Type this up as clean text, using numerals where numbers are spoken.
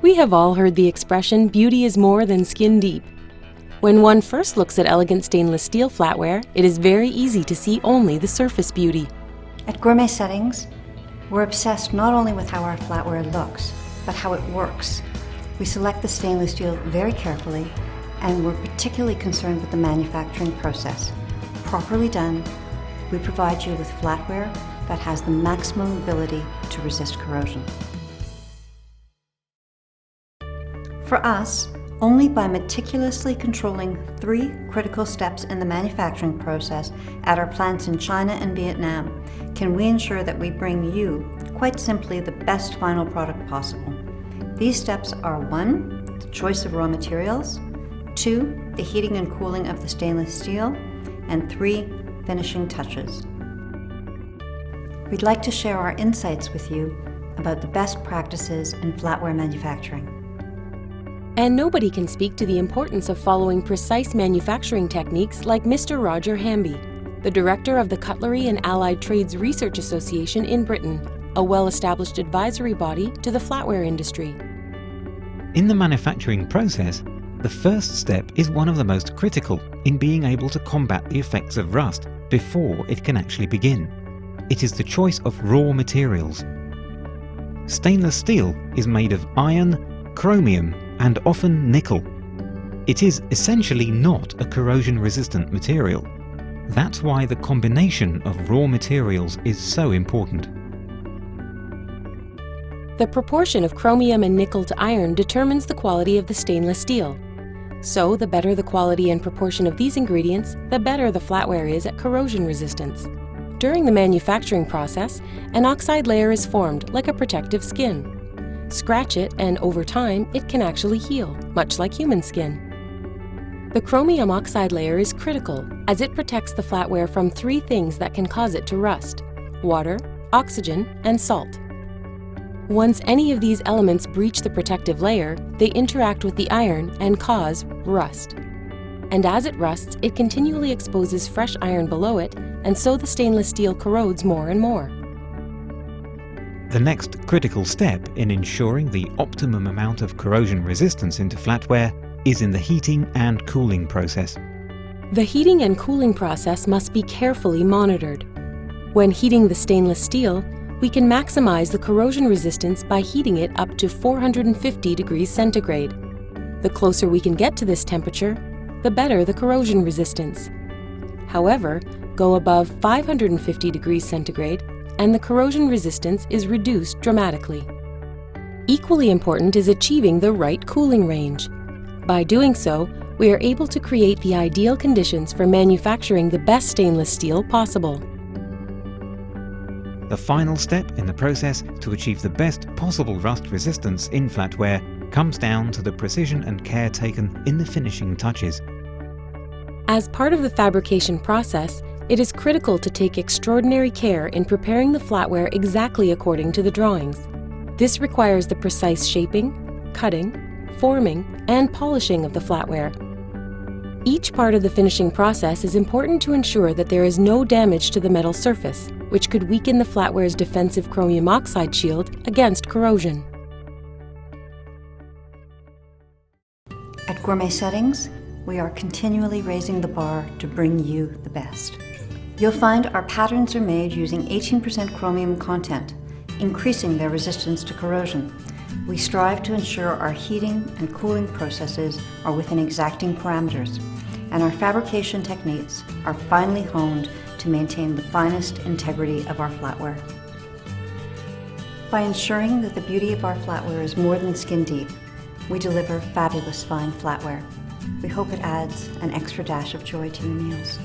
We have all heard the expression, beauty is more than skin deep. When one first looks at elegant stainless steel flatware, it is very easy to see only the surface beauty. At Gourmet Settings, we're obsessed not only with how our flatware looks, but how it works. We select the stainless steel very carefully, and we're particularly concerned with the manufacturing process. Properly done, we provide you with flatware that has the maximum ability to resist corrosion. For us, only by meticulously controlling 3 critical steps in the manufacturing process at our plants in China and Vietnam can we ensure that we bring you, quite simply, the best final product possible. These steps are 1, the choice of raw materials, 2, the heating and cooling of the stainless steel, and 3, finishing touches. We'd like to share our insights with you about the best practices in flatware manufacturing. And nobody can speak to the importance of following precise manufacturing techniques like Mr. Roger Hamby, the director of the Cutlery and Allied Trades Research Association in Britain, a well-established advisory body to the flatware industry. In the manufacturing process, the first step is one of the most critical in being able to combat the effects of rust before it can actually begin. It is the choice of raw materials. Stainless steel is made of iron, chromium, and often nickel. It is essentially not a corrosion-resistant material. That's why the combination of raw materials is so important. The proportion of chromium and nickel to iron determines the quality of the stainless steel. So, the better the quality and proportion of these ingredients, the better the flatware is at corrosion resistance. During the manufacturing process, an oxide layer is formed like a protective skin. Scratch it and over time it can actually heal, much like human skin. The chromium oxide layer is critical as it protects the flatware from 3 things that can cause it to rust: water, oxygen, and salt. Once any of these elements breach the protective layer, they interact with the iron and cause rust. And as it rusts, it continually exposes fresh iron below it, and so the stainless steel corrodes more and more. The next critical step in ensuring the optimum amount of corrosion resistance into flatware is in the heating and cooling process. The heating and cooling process must be carefully monitored. When heating the stainless steel, we can maximize the corrosion resistance by heating it up to 450 degrees centigrade. The closer we can get to this temperature, the better the corrosion resistance. However, go above 550 degrees centigrade and the corrosion resistance is reduced dramatically. Equally important is achieving the right cooling range. By doing so, we are able to create the ideal conditions for manufacturing the best stainless steel possible. The final step in the process to achieve the best possible rust resistance in flatware comes down to the precision and care taken in the finishing touches. As part of the fabrication process, it is critical to take extraordinary care in preparing the flatware exactly according to the drawings. This requires the precise shaping, cutting, forming, and polishing of the flatware. Each part of the finishing process is important to ensure that there is no damage to the metal surface, which could weaken the flatware's defensive chromium oxide shield against corrosion. At Gourmet Settings, we are continually raising the bar to bring you the best. You'll find our patterns are made using 18% chromium content, increasing their resistance to corrosion. We strive to ensure our heating and cooling processes are within exacting parameters, and our fabrication techniques are finely honed to maintain the finest integrity of our flatware. By ensuring that the beauty of our flatware is more than skin deep, we deliver fabulous fine flatware. We hope it adds an extra dash of joy to your meals.